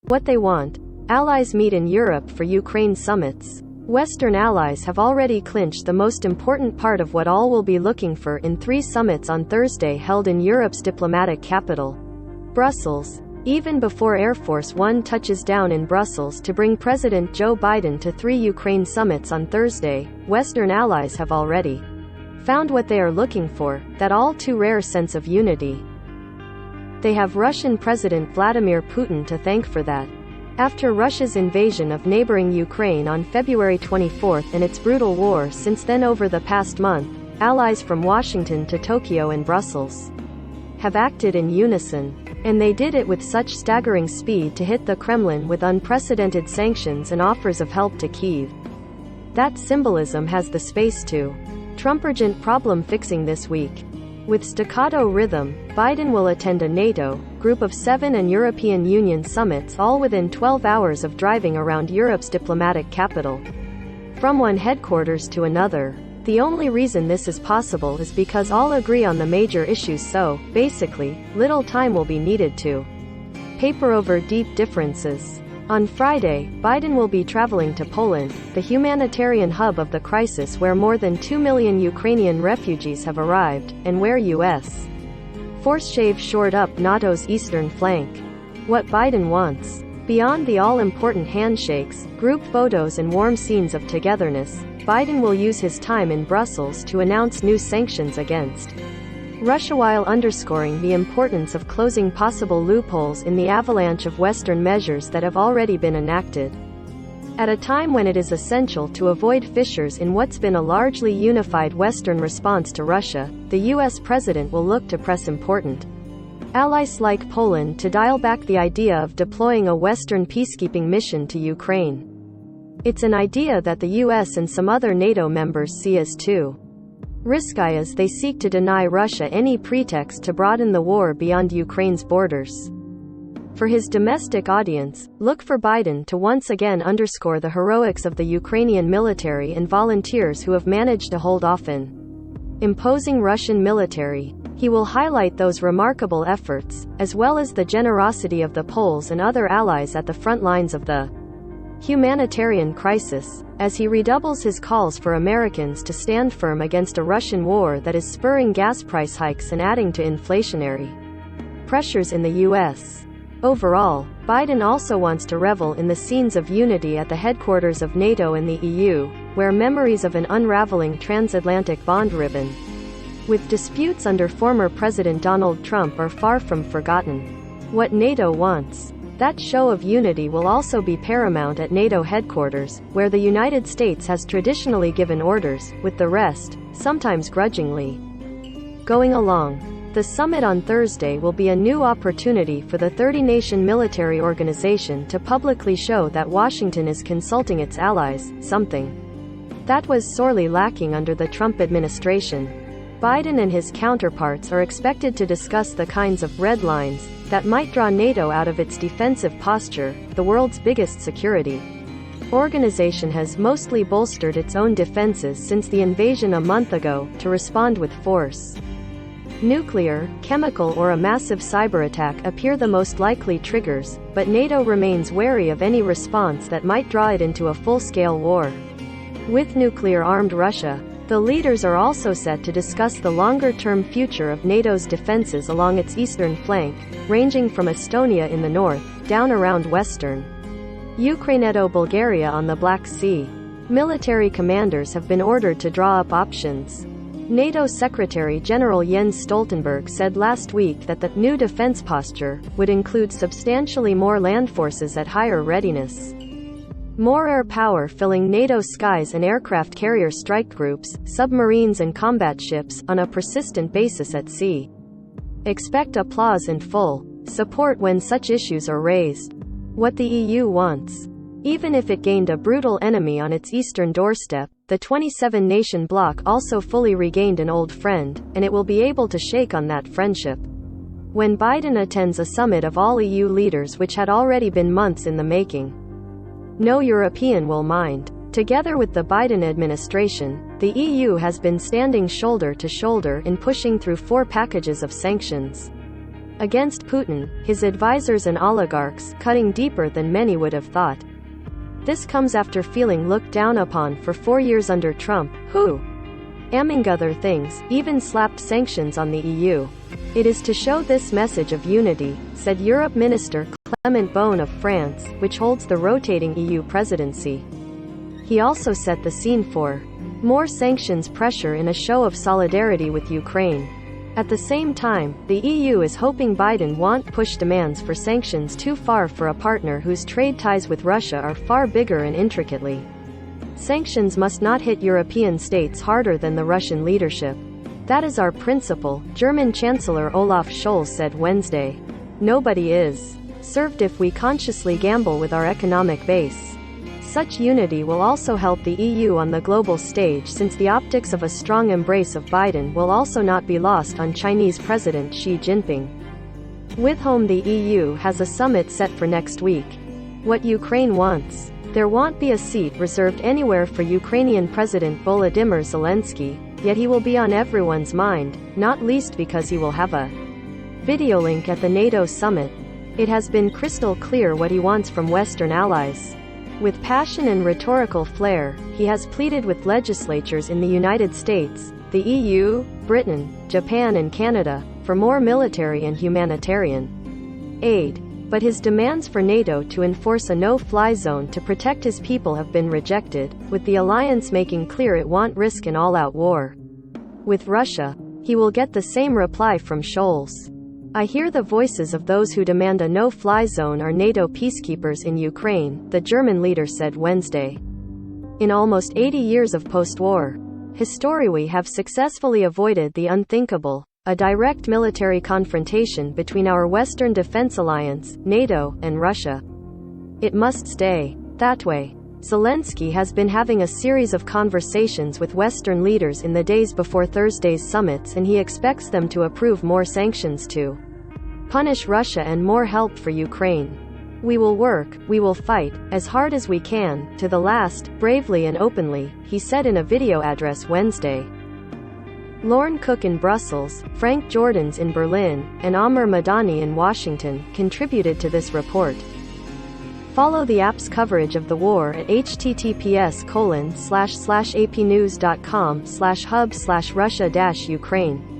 What they want. Allies meet in Europe for Ukraine summits. Western allies have already clinched the most important part of what all will be looking for in 3 summits on Thursday held in Europe's diplomatic capital, Brussels. Even before Air Force One touches down in Brussels to bring President Joe Biden to 3 Ukraine summits on Thursday, Western allies have already found what they are looking for, that all too rare sense of unity. They have Russian President Vladimir Putin to thank for that. After Russia's invasion of neighboring Ukraine on February 24 and its brutal war since then over the past month, allies from Washington to Tokyo and Brussels have acted in unison. And they did it with such staggering speed to hit the Kremlin with unprecedented sanctions and offers of help to Kyiv. That symbolism has the space to Trump-urgent problem fixing this week. With staccato rhythm, Biden will attend a NATO, Group of 7 and European Union summits all within 12 hours of driving around Europe's diplomatic capital. From one headquarters to another. The only reason this is possible is because all agree on the major issues, so, basically, little time will be needed to paper over deep differences. On Friday, Biden will be traveling to Poland, the humanitarian hub of the crisis where more than 2 million Ukrainian refugees have arrived, and where U.S. forces shored up NATO's eastern flank. What Biden wants. Beyond the all-important handshakes, group photos and warm scenes of togetherness, Biden will use his time in Brussels to announce new sanctions against Russia while underscoring the importance of closing possible loopholes in the avalanche of Western measures that have already been enacted. At a time when it is essential to avoid fissures in what's been a largely unified Western response to Russia, the U.S. president will look to press important allies like Poland to dial back the idea of deploying a Western peacekeeping mission to Ukraine. It's an idea that the U.S. and some other NATO members see as too risky as they seek to deny Russia any pretext to broaden the war beyond Ukraine's borders. For his domestic audience, look for Biden to once again underscore the heroics of the Ukrainian military and volunteers who have managed to hold off an imposing Russian military. He will highlight those remarkable efforts, as well as the generosity of the Poles and other allies at the front lines of the humanitarian crisis, as he redoubles his calls for Americans to stand firm against a Russian war that is spurring gas price hikes and adding to inflationary pressures in the U.S. Overall, Biden also wants to revel in the scenes of unity at the headquarters of NATO and the EU, where memories of an unraveling transatlantic bond ribbon with disputes under former President Donald Trump are far from forgotten. What NATO wants. That show of unity will also be paramount at NATO headquarters, where the United States has traditionally given orders, with the rest, sometimes grudgingly, going along. The summit on Thursday will be a new opportunity for the 30-nation military organization to publicly show that Washington is consulting its allies, something that was sorely lacking under the Trump administration. Biden and his counterparts are expected to discuss the kinds of red lines that might draw NATO out of its defensive posture. The world's biggest security organization has mostly bolstered its own defenses since the invasion a month ago, to respond with force. Nuclear, chemical or a massive cyber attack appear the most likely triggers, but NATO remains wary of any response that might draw it into a full-scale war with nuclear-armed Russia. The leaders are also set to discuss the longer-term future of NATO's defenses along its eastern flank, ranging from Estonia in the north, down around western Ukraine to Bulgaria on the Black Sea. Military commanders have been ordered to draw up options. NATO Secretary General Jens Stoltenberg said last week that the new defense posture would include substantially more land forces at higher readiness, more air power filling NATO's skies and aircraft carrier strike groups, submarines and combat ships, on a persistent basis at sea. Expect applause and full support when such issues are raised. What the EU wants. Even if it gained a brutal enemy on its eastern doorstep, the 27-nation bloc also fully regained an old friend, and it will be able to shake on that friendship when Biden attends a summit of all EU leaders which had already been months in the making. No European will mind. Together with the Biden administration, the EU has been standing shoulder to shoulder in pushing through 4 packages of sanctions against Putin, his advisors and oligarchs, cutting deeper than many would have thought. This comes after feeling looked down upon for 4 years under Trump, who, among other things, even slapped sanctions on the EU. It is to show this message of unity, said Europe Minister Clement Beaune of France, which holds the rotating EU presidency. He also set the scene for more sanctions pressure in a show of solidarity with Ukraine. At the same time, the EU is hoping Biden won't push demands for sanctions too far for a partner whose trade ties with Russia are far bigger and intricately. Sanctions must not hit European states harder than the Russian leadership. That is our principle, German Chancellor Olaf Scholz said Wednesday. Nobody is served if we consciously gamble with our economic base. Such unity will also help the EU on the global stage, since the optics of a strong embrace of Biden will also not be lost on Chinese President Xi Jinping. With whom the EU has a summit set for next week. What Ukraine wants. There won't be a seat reserved anywhere for Ukrainian President Volodymyr Zelensky, yet he will be on everyone's mind, not least because he will have a video link at the NATO summit. It has been crystal clear what he wants from Western allies. With passion and rhetorical flair, he has pleaded with legislatures in the United States, the EU, Britain, Japan and Canada, for more military and humanitarian aid. But his demands for NATO to enforce a no-fly zone to protect his people have been rejected, with the alliance making clear it won't risk an all-out war with Russia. He will get the same reply from Scholz. I hear the voices of those who demand a no-fly zone are NATO peacekeepers in Ukraine, the German leader said Wednesday. In almost 80 years of post-war history we have successfully avoided the unthinkable, a direct military confrontation between our Western Defense Alliance, NATO, and Russia. It must stay that way. Zelensky has been having a series of conversations with Western leaders in the days before Thursday's summits, and he expects them to approve more sanctions to punish Russia and more help for Ukraine. We will work, we will fight, as hard as we can, to the last, bravely and openly, he said in a video address Wednesday. Lorne Cook in Brussels, Frank Jordans in Berlin, and Amr Madani in Washington contributed to this report. Follow the app's coverage of the war at https://apnews.com/hub/Russia-Ukraine.